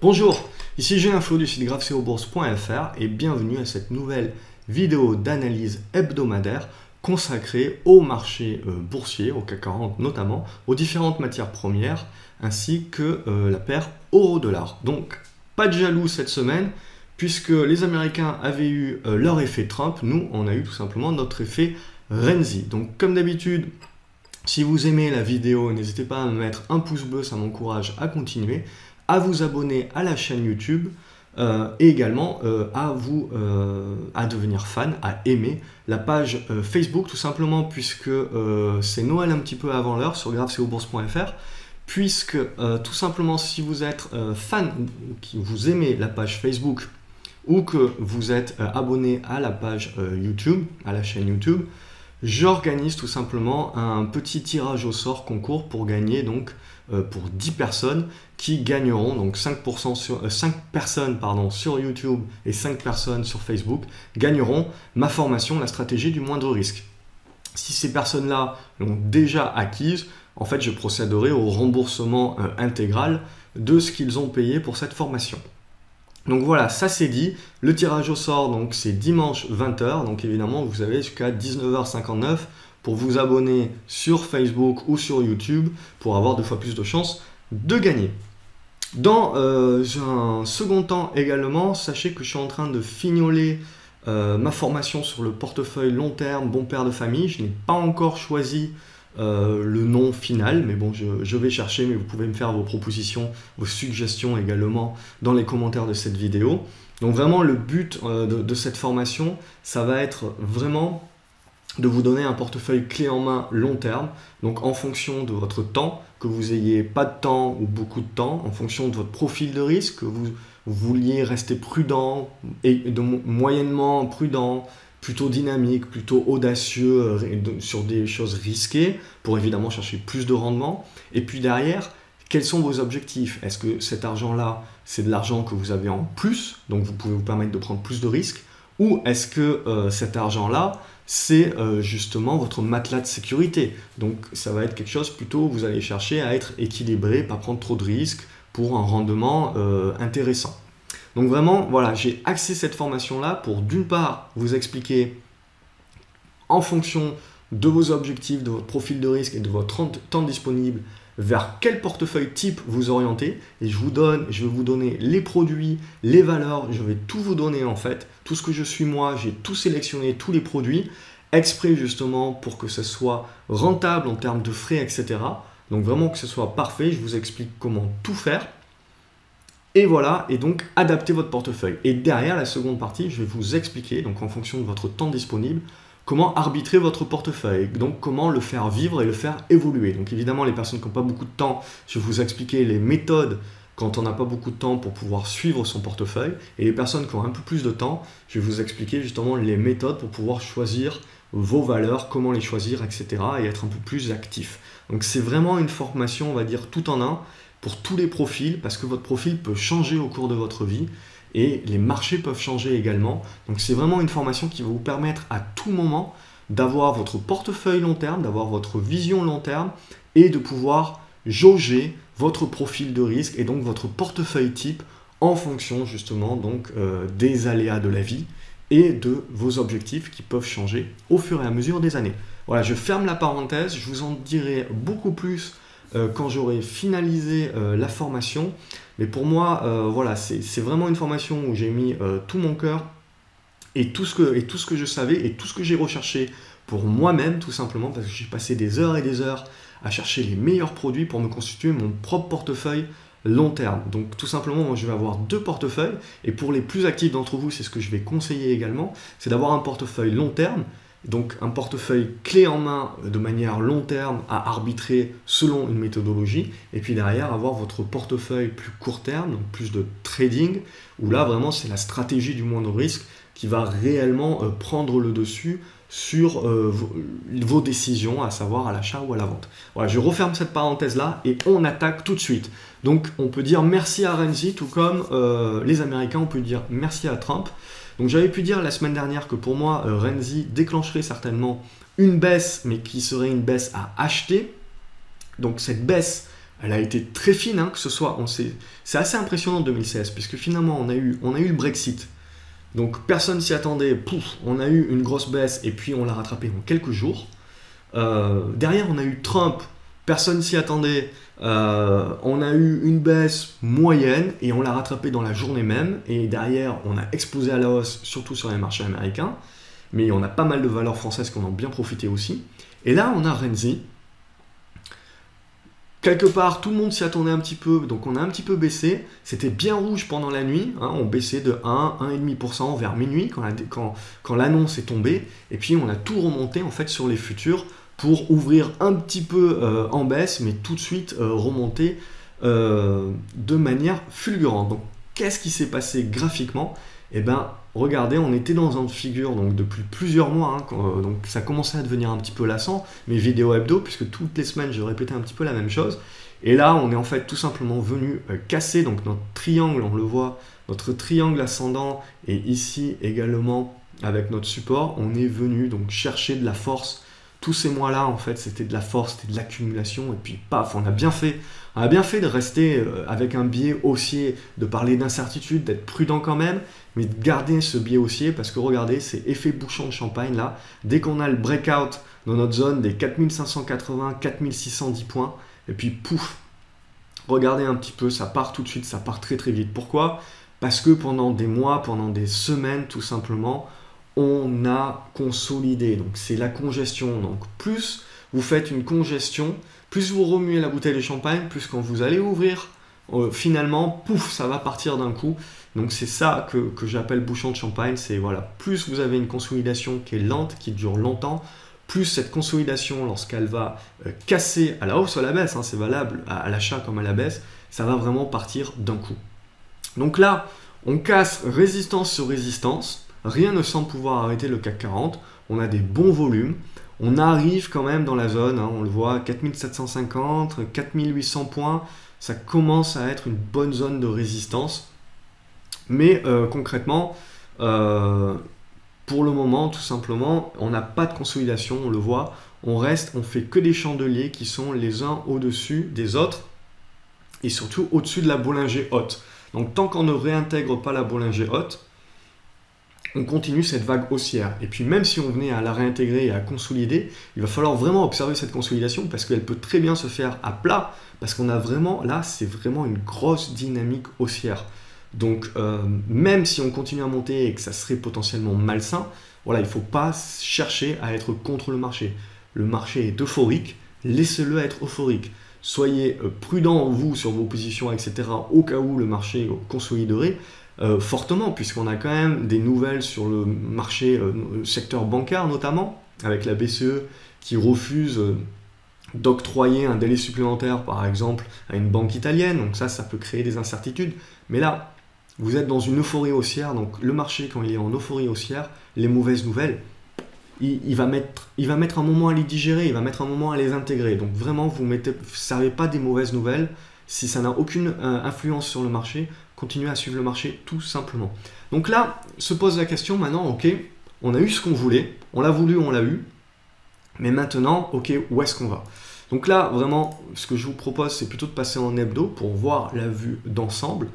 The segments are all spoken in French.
Bonjour, ici Julien Flo du site graphecobourse.fr et bienvenue à cette nouvelle vidéo d'analyse hebdomadaire consacrée au marché boursier, au CAC 40 notamment, aux différentes matières premières ainsi que la paire euro-dollar. Donc pas de jaloux cette semaine puisque les Américains avaient eu leur effet Trump, nous on a eu tout simplement notre effet Renzi. Donc comme d'habitude, si vous aimez la vidéo, n'hésitez pas à me mettre un pouce bleu, ça m'encourage à continuer, à vous abonner à la chaîne YouTube et également à devenir fan, à aimer la page Facebook, tout simplement puisque c'est Noël un petit peu avant l'heure sur graphecobourse.fr, puisque tout simplement si vous êtes fan, que vous aimez la page Facebook ou que vous êtes abonné à la page YouTube, à la chaîne YouTube, j'organise tout simplement un petit tirage au sort concours pour gagner donc pour 10 personnes qui gagneront, donc 5 personnes sur YouTube et 5 personnes sur Facebook gagneront ma formation, la stratégie du moindre risque. Si ces personnes-là l'ont déjà acquise, en fait je procéderai au remboursement intégral de ce qu'ils ont payé pour cette formation. Donc voilà, ça c'est dit, le tirage au sort donc c'est dimanche 20 h, donc évidemment vous avez jusqu'à 19h59 pour vous abonner sur Facebook ou sur YouTube pour avoir 2 fois plus de chances de gagner. Dans un second temps également, sachez que je suis en train de fignoler ma formation sur le portefeuille long terme bon père de famille. Je n'ai pas encore choisi le nom final, mais bon, je vais chercher, mais vous pouvez me faire vos propositions, vos suggestions également dans les commentaires de cette vidéo. Donc vraiment le but de cette formation, ça va être vraiment de vous donner un portefeuille clé en main long terme, donc en fonction de votre temps, que vous ayez pas de temps ou beaucoup de temps, en fonction de votre profil de risque, que vous vouliez rester prudent et moyennement prudent, plutôt dynamique, plutôt audacieux sur des choses risquées pour évidemment chercher plus de rendement. Et puis derrière, quels sont vos objectifs? Est-ce que cet argent-là, c'est de l'argent que vous avez en plus, donc vous pouvez vous permettre de prendre plus de risques, ou est-ce que cet argent-là, c'est justement votre matelas de sécurité? Donc ça va être quelque chose plutôt, vous allez chercher à être équilibré, pas prendre trop de risques pour un rendement intéressant. Donc vraiment, voilà, j'ai axé cette formation-là pour d'une part vous expliquer en fonction de vos objectifs, de votre profil de risque et de votre temps disponible vers quel portefeuille type vous orienter. Et je vais vous donner les produits, les valeurs, je vais tout vous donner en fait. Tout ce que je suis moi, j'ai tout sélectionné, tous les produits, exprès justement pour que ce soit rentable en termes de frais, etc. Donc vraiment que ce soit parfait, je vous explique comment tout faire. Et voilà, et donc adapter votre portefeuille. Et derrière la seconde partie, je vais vous expliquer, donc en fonction de votre temps disponible, comment arbitrer votre portefeuille, donc comment le faire vivre et le faire évoluer. Donc évidemment, les personnes qui n'ont pas beaucoup de temps, je vais vous expliquer les méthodes quand on n'a pas beaucoup de temps pour pouvoir suivre son portefeuille. Et les personnes qui ont un peu plus de temps, je vais vous expliquer justement les méthodes pour pouvoir choisir vos valeurs, comment les choisir, etc. et être un peu plus actif. Donc c'est vraiment une formation, on va dire, tout en un, pour tous les profils, parce que votre profil peut changer au cours de votre vie et les marchés peuvent changer également. Donc c'est vraiment une formation qui va vous permettre à tout moment d'avoir votre portefeuille long terme, d'avoir votre vision long terme et de pouvoir jauger votre profil de risque et donc votre portefeuille type en fonction justement donc des aléas de la vie et de vos objectifs qui peuvent changer au fur et à mesure des années. Voilà, je ferme la parenthèse, je vous en dirai beaucoup plus quand j'aurai finalisé la formation. Mais pour moi, voilà, c'est vraiment une formation où j'ai mis tout mon cœur et tout ce que je savais et tout ce que j'ai recherché pour moi-même, tout simplement, parce que j'ai passé des heures et des heures à chercher les meilleurs produits pour me constituer mon propre portefeuille long terme. Donc tout simplement, moi je vais avoir 2 portefeuilles et pour les plus actifs d'entre vous, c'est ce que je vais conseiller également, c'est d'avoir un portefeuille long terme. Donc un portefeuille clé en main de manière long terme à arbitrer selon une méthodologie et puis derrière avoir votre portefeuille plus court terme, donc plus de trading, où là vraiment c'est la stratégie du moindre risque qui va réellement prendre le dessus sur vos décisions, à savoir à l'achat ou à la vente. Voilà, je referme cette parenthèse là et on attaque tout de suite. Donc on peut dire merci à Renzi, tout comme les Américains, on peut dire merci à Trump. Donc j'avais pu dire la semaine dernière que pour moi, Renzi déclencherait certainement une baisse, mais qui serait une baisse à acheter. Donc cette baisse elle a été très fine, hein, que ce soit, c'est assez impressionnant en 2016, puisque finalement on a eu le Brexit, donc personne s'y attendait, pouf, on a eu une grosse baisse, et puis on l'a rattrapé en quelques jours. Derrière on a eu Trump, personne s'y attendait, on a eu une baisse moyenne, et on l'a rattrapé dans la journée même, et derrière on a explosé à la hausse, surtout sur les marchés américains, mais on a pas mal de valeurs françaises qui en ont bien profité aussi. Et là on a Renzi. Quelque part, tout le monde s'y attendait un petit peu, donc on a un petit peu baissé. C'était bien rouge pendant la nuit, hein, on baissait de 1, 1,5% vers minuit quand l'annonce est tombée. Et puis on a tout remonté en fait sur les futurs pour ouvrir un petit peu en baisse, mais tout de suite remonter de manière fulgurante. Donc qu'est-ce qui s'est passé graphiquement? Eh bien, regardez, on était dans une figure donc depuis plusieurs mois, hein, donc ça commençait à devenir un petit peu lassant, mes vidéos hebdo, puisque toutes les semaines je répétais un petit peu la même chose. Et là, on est en fait tout simplement venu casser donc notre triangle, on le voit, notre triangle ascendant, et ici également avec notre support, on est venu donc chercher de la force. Tous ces mois-là, en fait, c'était de la force, c'était de l'accumulation, et puis paf, on a bien fait de rester avec un biais haussier, de parler d'incertitude, d'être prudent quand même, mais de garder ce biais haussier, parce que regardez, c'est effet bouchon de champagne là, dès qu'on a le breakout dans notre zone des 4580, 4610 points, et puis pouf, regardez un petit peu, ça part tout de suite, ça part très très vite. Pourquoi? Parce que pendant des mois, pendant des semaines, tout simplement, on a consolidé, donc c'est la congestion. Donc plus vous faites une congestion, plus vous remuez la bouteille de champagne, plus quand vous allez ouvrir, finalement, pouf, ça va partir d'un coup. Donc c'est ça que j'appelle bouchon de champagne, c'est voilà, plus vous avez une consolidation qui est lente, qui dure longtemps, plus cette consolidation, lorsqu'elle va casser à la hausse ou à la baisse, hein, c'est valable à l'achat comme à la baisse, ça va vraiment partir d'un coup. Donc là, on casse résistance sur résistance. Rien ne semble pouvoir arrêter le CAC 40, on a des bons volumes, on arrive quand même dans la zone, hein, on le voit, 4750, 4800 points, ça commence à être une bonne zone de résistance. Mais concrètement, pour le moment, tout simplement, on n'a pas de consolidation, on le voit, on fait que des chandeliers qui sont les uns au-dessus des autres, et surtout au-dessus de la Bollinger haute. Donc tant qu'on ne réintègre pas la Bollinger haute, on continue cette vague haussière. Et puis même si on venait à la réintégrer et à consolider, il va falloir vraiment observer cette consolidation parce qu'elle peut très bien se faire à plat, parce qu'on a vraiment, là, c'est vraiment une grosse dynamique haussière. Donc même si on continue à monter et que ça serait potentiellement malsain, voilà, il ne faut pas chercher à être contre le marché. Le marché est euphorique, laissez-le être euphorique. Soyez prudent, vous, sur vos positions, etc., au cas où le marché consoliderait. Fortement, puisqu'on a quand même des nouvelles sur le marché, secteur bancaire notamment, avec la BCE qui refuse d'octroyer un délai supplémentaire, par exemple, à une banque italienne. Donc ça peut créer des incertitudes. Mais là, vous êtes dans une euphorie haussière. Donc le marché, quand il est en euphorie haussière, les mauvaises nouvelles, il va mettre un moment à les digérer, il va mettre un moment à les intégrer. Donc vraiment, vous ne servez pas des mauvaises nouvelles. Si ça n'a aucune influence sur le marché, continuez à suivre le marché tout simplement. Donc là, se pose la question maintenant, ok, on a eu ce qu'on voulait, on l'a voulu, on l'a eu, mais maintenant, ok, où est-ce qu'on va? Donc là, vraiment, ce que je vous propose, c'est plutôt de passer en hebdo pour voir la vue d'ensemble.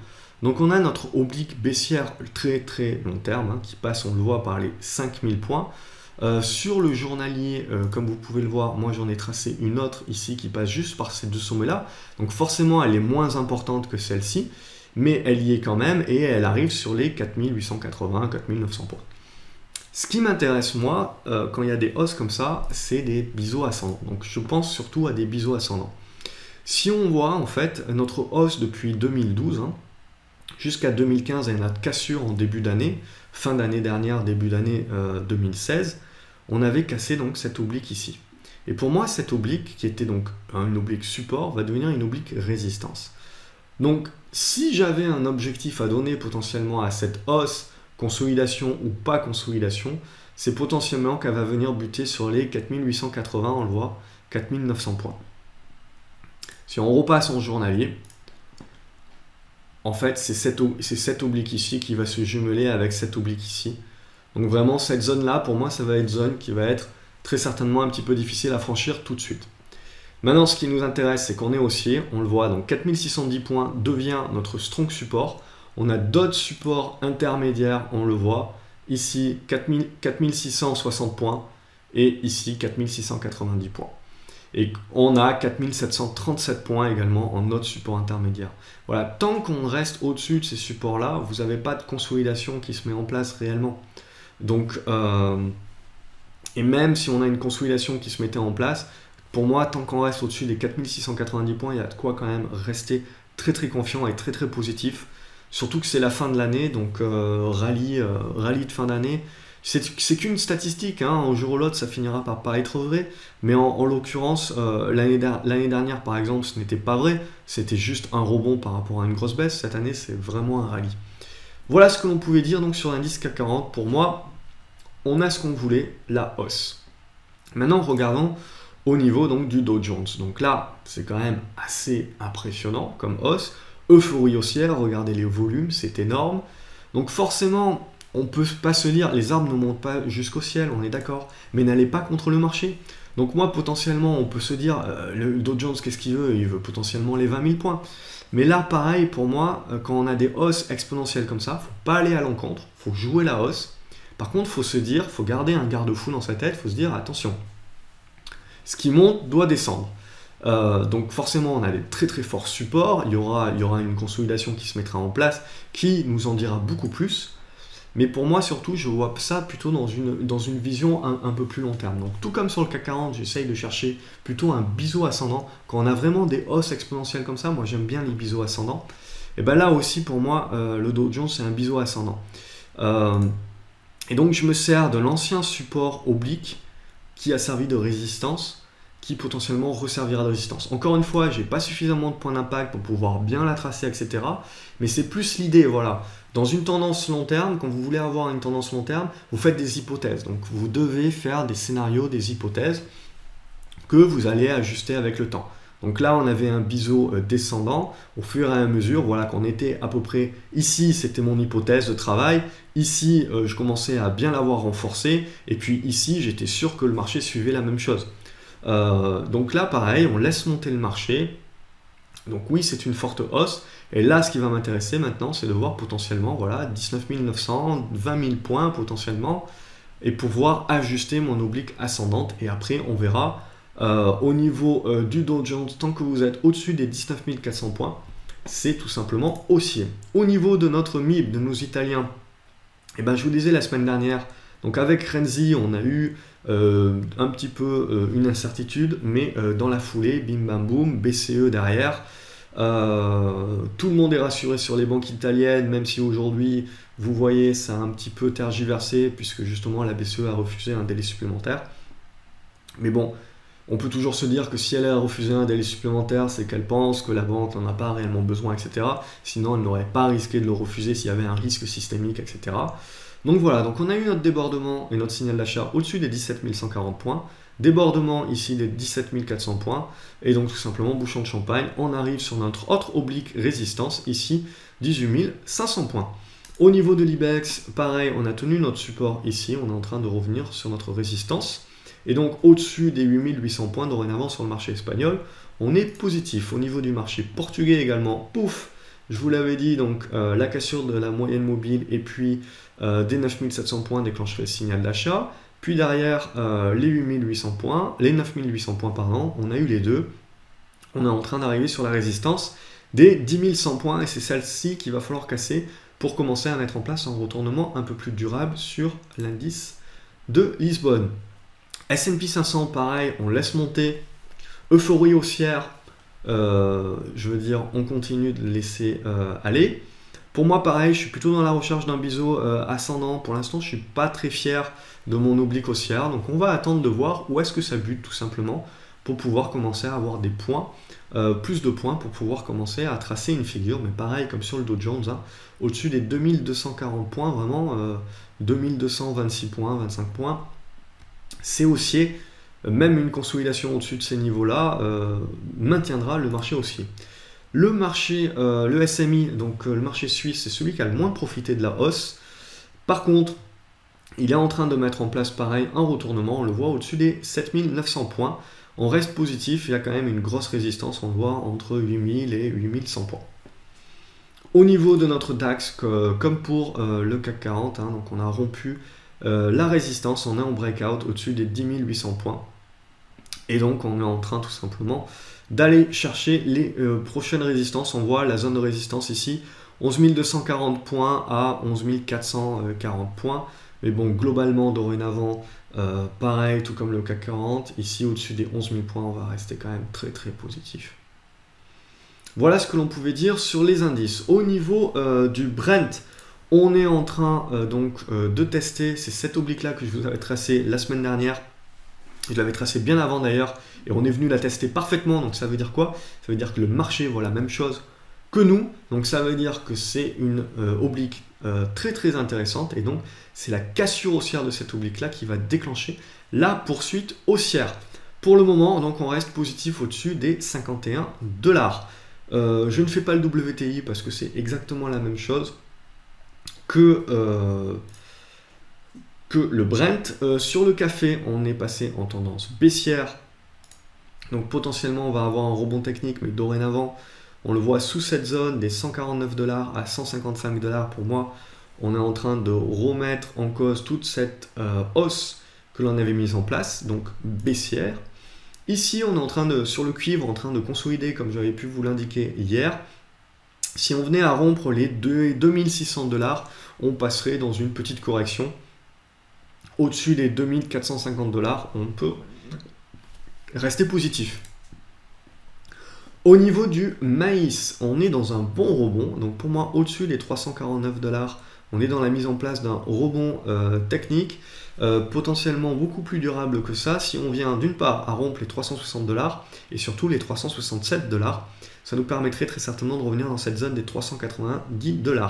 Donc on a notre oblique baissière très très long terme, hein, qui passe, on le voit, par les 5000 points. Sur le journalier, comme vous pouvez le voir, moi j'en ai tracé une autre ici qui passe juste par ces deux sommets-là. Donc forcément, elle est moins importante que celle-ci, mais elle y est quand même et elle arrive sur les 4880, 4900 points. Ce qui m'intéresse moi, quand il y a des hausses comme ça, c'est des biseaux ascendants. Donc je pense surtout à des biseaux ascendants. Si on voit en fait notre hausse depuis 2012, hein, jusqu'à 2015 et notre cassure en début d'année, fin d'année dernière, début d'année 2016, on avait cassé donc cette oblique ici. Et pour moi, cette oblique, qui était donc une oblique support, va devenir une oblique résistance. Donc, si j'avais un objectif à donner potentiellement à cette hausse, consolidation ou pas consolidation, c'est potentiellement qu'elle va venir buter sur les 4880, on le voit, 4900 points. Si on repasse en journalier, en fait, c'est cette oblique ici qui va se jumeler avec cette oblique ici. Donc vraiment, cette zone-là, pour moi, ça va être une zone qui va être très certainement un petit peu difficile à franchir tout de suite. Maintenant, ce qui nous intéresse, c'est qu'on est haussier, on le voit, donc 4610 points devient notre strong support. On a d'autres supports intermédiaires, on le voit. Ici, 4660 points et ici, 4690 points. Et on a 4737 points également en autre support intermédiaire. Voilà, tant qu'on reste au-dessus de ces supports-là, vous n'avez pas de consolidation qui se met en place réellement. Donc, et même si on a une consolidation qui se mettait en place, pour moi, tant qu'on reste au-dessus des 4690 points, il y a de quoi quand même rester très très confiant et très très positif. Surtout que c'est la fin de l'année, donc rallye de fin d'année. C'est qu'une statistique, hein. Un jour ou l'autre, ça finira par pas être vrai. Mais en l'occurrence, l'année dernière, par exemple, ce n'était pas vrai. C'était juste un rebond par rapport à une grosse baisse. Cette année, c'est vraiment un rallye. Voilà ce que l'on pouvait dire donc sur l'indice CAC 40. Pour moi, on a ce qu'on voulait, la hausse. Maintenant, regardons au niveau donc, du Dow Jones. Donc là, c'est quand même assez impressionnant comme hausse. Euphorie haussière, regardez les volumes, c'est énorme. Donc forcément, on ne peut pas se dire, les arbres ne montent pas jusqu'au ciel, on est d'accord, mais n'allez pas contre le marché. Donc moi, potentiellement, on peut se dire, le Dow Jones, qu'est-ce qu'il veut? Il veut potentiellement les 20 000 points. Mais là, pareil, pour moi, quand on a des hausses exponentielles comme ça, il ne faut pas aller à l'encontre, il faut jouer la hausse. Par contre, il faut se dire, il faut garder un garde-fou dans sa tête, il faut se dire, attention, ce qui monte doit descendre. Donc forcément, on a des très très forts supports, il y aura une consolidation qui se mettra en place, qui nous en dira beaucoup plus. Mais pour moi, surtout, je vois ça plutôt dans une vision un peu plus long terme. Donc tout comme sur le CAC 40, j'essaye de chercher plutôt un biseau ascendant. Quand on a vraiment des hausses exponentielles comme ça, moi j'aime bien les biseaux ascendants. Et bien là aussi, pour moi, le Dow Jones, c'est un biseau ascendant. Et donc je me sers de l'ancien support oblique qui a servi de résistance, qui potentiellement resservira de résistance. Encore une fois, je n'ai pas suffisamment de points d'impact pour pouvoir bien la tracer, etc. Mais c'est plus l'idée, voilà. Dans une tendance long terme, quand vous voulez avoir une tendance long terme, vous faites des hypothèses. Donc vous devez faire des scénarios, des hypothèses que vous allez ajuster avec le temps. Donc là, on avait un biseau descendant. Au fur et à mesure, voilà, qu'on était à peu près ici, c'était mon hypothèse de travail. Ici, je commençais à bien l'avoir renforcé. Et puis ici, j'étais sûr que le marché suivait la même chose. Donc là, pareil, on laisse monter le marché. Donc oui, c'est une forte hausse. Et là, ce qui va m'intéresser maintenant, c'est de voir potentiellement, voilà, 19 900, 20 000 points potentiellement, et pouvoir ajuster mon oblique ascendante. Et après, on verra au niveau du Dow Jones, tant que vous êtes au-dessus des 19 400 points, c'est tout simplement haussier. Au niveau de notre MIB, de nos Italiens, eh ben, je vous disais la semaine dernière, donc avec Renzi, on a eu un petit peu une incertitude, mais dans la foulée, bim bam boum, BCE derrière. Tout le monde est rassuré sur les banques italiennes, même si aujourd'hui, vous voyez, ça a un petit peu tergiversé, puisque justement la BCE a refusé un délai supplémentaire. Mais bon, on peut toujours se dire que si elle a refusé un délai supplémentaire, c'est qu'elle pense que la banque n'en a pas réellement besoin, etc. Sinon, elle n'aurait pas risqué de le refuser s'il y avait un risque systémique, etc. Donc voilà, donc on a eu notre débordement et notre signal d'achat au-dessus des 17 140 points. Débordement ici des 17 400 points. Et donc tout simplement, bouchon de champagne, on arrive sur notre autre oblique résistance, ici 18 500 points. Au niveau de l'IBEX, pareil, on a tenu notre support ici, on est en train de revenir sur notre résistance. Et donc au-dessus des 8800 points dorénavant sur le marché espagnol, on est positif. Au niveau du marché portugais également, pouf, je vous l'avais dit, donc la cassure de la moyenne mobile et puis des 9700 points déclencherait le signal d'achat. Puis derrière, les 8800 points, les 9800 points, pardon, on a eu les deux. On est en train d'arriver sur la résistance des 10 100 points et c'est celle-ci qu'il va falloir casser pour commencer à mettre en place un retournement un peu plus durable sur l'indice de Lisbonne. S&P 500, pareil, on laisse monter. Euphorie haussière, je veux dire, on continue de laisser aller. Pour moi, pareil, je suis plutôt dans la recherche d'un biseau ascendant. Pour l'instant, je ne suis pas très fier de mon oblique haussière. Donc, on va attendre de voir où est-ce que ça bute, tout simplement, pour pouvoir commencer à avoir des points, plus de points, pour pouvoir commencer à tracer une figure. Mais pareil, comme sur le Dow Jones, hein, au-dessus des 2240 points, vraiment, 2226 points, 25 points, c'est haussier. Même une consolidation au-dessus de ces niveaux-là maintiendra le marché haussier. Le marché, le SMI, donc le marché suisse, c'est celui qui a le moins profité de la hausse. Par contre, il est en train de mettre en place pareil un retournement, on le voit au-dessus des 7900 points. on reste positif, il y a quand même une grosse résistance, on le voit, entre 8000 et 8100 points. Au niveau de notre DAX, comme pour le CAC 40, hein, donc on a rompu la résistance, on est en breakout au-dessus des 10 800 points. Et donc on est en train tout simplement d'aller chercher les prochaines résistances. On voit la zone de résistance ici, 11 240 points à 11 440 points. Mais bon, globalement, dorénavant, pareil, tout comme le CAC 40, ici au-dessus des 11 000 points, on va rester quand même très très positif. Voilà ce que l'on pouvait dire sur les indices. Au niveau du Brent, on est en train de tester, c'est cette oblique-là que je vous avais tracé la semaine dernière. Je l'avais tracé bien avant d'ailleurs, et on est venu la tester parfaitement. Donc ça veut dire quoi? Ça veut dire que le marché voit la même chose que nous. Donc ça veut dire que c'est une oblique très très intéressante, et donc c'est la cassure haussière de cette oblique-là qui va déclencher la poursuite haussière. Pour le moment, donc on reste positif au-dessus des 51 $. Je ne fais pas le WTI parce que c'est exactement la même chose que le Brent. Sur le café, on est passé en tendance baissière. Donc potentiellement, on va avoir un rebond technique, mais dorénavant, on le voit sous cette zone des 149 $ à 155 $. Pour moi, on est en train de remettre en cause toute cette hausse que l'on avait mise en place, donc baissière. Ici, on est en train de, sur le cuivre, en train de consolider, comme j'avais pu vous l'indiquer hier. Si on venait à rompre les 2600 $, on passerait dans une petite correction. Au-dessus des 2450 $, on peut rester positif. Au niveau du maïs, on est dans un bon rebond. Donc pour moi, au-dessus des 349 $, on est dans la mise en place d'un rebond technique, potentiellement beaucoup plus durable que ça. Si on vient d'une part à rompre les 360 $ et surtout les 367 $, ça nous permettrait très certainement de revenir dans cette zone des 390 $.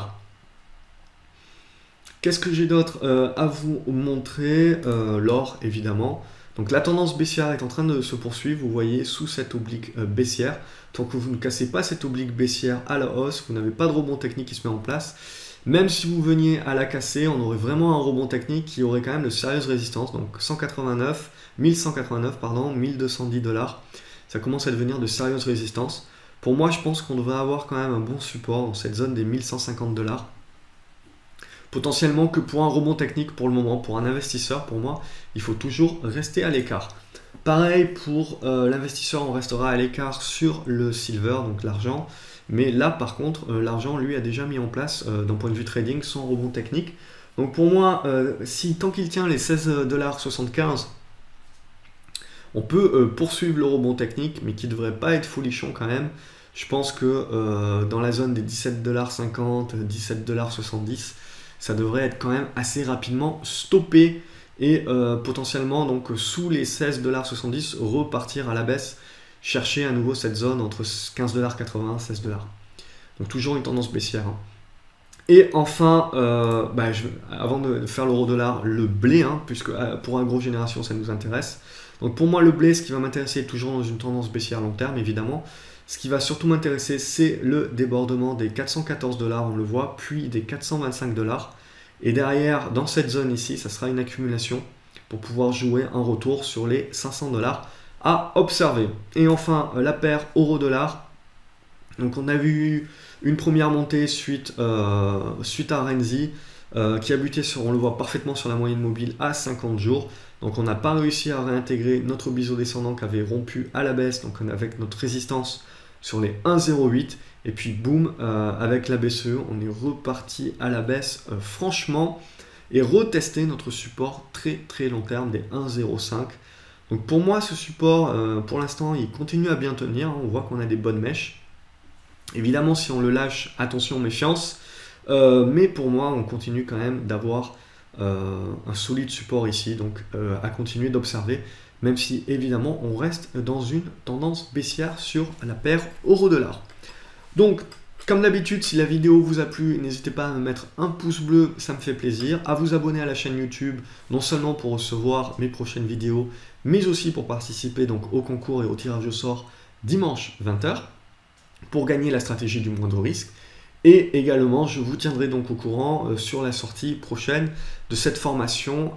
Qu'est-ce que j'ai d'autre à vous montrer? L'or, évidemment. Donc la tendance baissière est en train de se poursuivre, vous voyez, sous cette oblique baissière. Tant que vous ne cassez pas cette oblique baissière à la hausse, vous n'avez pas de rebond technique qui se met en place. Même si vous veniez à la casser, on aurait vraiment un rebond technique qui aurait quand même de sérieuses résistances. Donc 1189, pardon, 1210 $. Ça commence à devenir de sérieuses résistances. Pour moi, je pense qu'on devrait avoir quand même un bon support dans cette zone des 1150 $. Potentiellement que pour un rebond technique pour le moment, pour un investisseur, pour moi, il faut toujours rester à l'écart. Pareil pour l'investisseur, on restera à l'écart sur le silver, donc l'argent. Mais là, par contre, l'argent, lui, a déjà mis en place, d'un point de vue trading, son rebond technique. Donc pour moi, si tant qu'il tient les 16,75 $, on peut poursuivre le rebond technique, mais qui ne devrait pas être folichon quand même. Je pense que dans la zone des 17,50 $, 17,70 $, ça devrait être quand même assez rapidement stoppé et potentiellement donc sous les 16,70 $, repartir à la baisse, chercher à nouveau cette zone entre 15,80 $, 16 $. Donc toujours une tendance baissière. Hein. Et enfin, avant de faire l'euro-dollar, le blé, hein, puisque pour AgroGénération ça nous intéresse. Donc pour moi le blé, ce qui va m'intéresser est toujours dans une tendance baissière long terme évidemment. Ce qui va surtout m'intéresser, c'est le débordement des 414 $, on le voit, puis des 425 $. Et derrière, dans cette zone ici, ça sera une accumulation pour pouvoir jouer un retour sur les 500 $ à observer. Et enfin, la paire euro-dollar. Donc on a vu une première montée suite à Renzi, qui a buté sur, on le voit parfaitement sur la moyenne mobile à 50 jours. Donc on n'a pas réussi à réintégrer notre biseau descendant qui avait rompu à la baisse, donc avec notre résistance sur les 1,08, et puis boum, avec la BCE, on est reparti à la baisse franchement, et retester notre support très très long terme des 1,05. Donc pour moi ce support, pour l'instant, il continue à bien tenir, on voit qu'on a des bonnes mèches. Évidemment si on le lâche, attention, méfiance, mais pour moi on continue quand même d'avoir un solide support ici, donc à continuer d'observer, même si évidemment on reste dans une tendance baissière sur la paire euro-dollar. Donc comme d'habitude, si la vidéo vous a plu, n'hésitez pas à me mettre un pouce bleu, ça me fait plaisir, à vous abonner à la chaîne YouTube, non seulement pour recevoir mes prochaines vidéos, mais aussi pour participer donc au concours et au tirage au sort dimanche 20 h pour gagner la stratégie du moindre risque. Et également, je vous tiendrai donc au courant sur la sortie prochaine de cette formation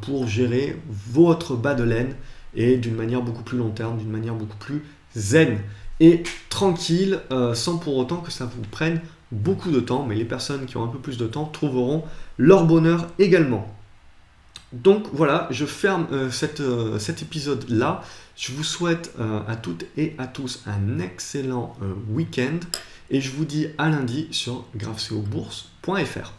pour gérer votre bas de laine et d'une manière beaucoup plus long terme, d'une manière beaucoup plus zen et tranquille, sans pour autant que ça vous prenne beaucoup de temps, mais les personnes qui ont un peu plus de temps trouveront leur bonheur également. Donc voilà, je ferme cet épisode-là. Je vous souhaite à toutes et à tous un excellent week-end et je vous dis à lundi sur graveceobourse.fr.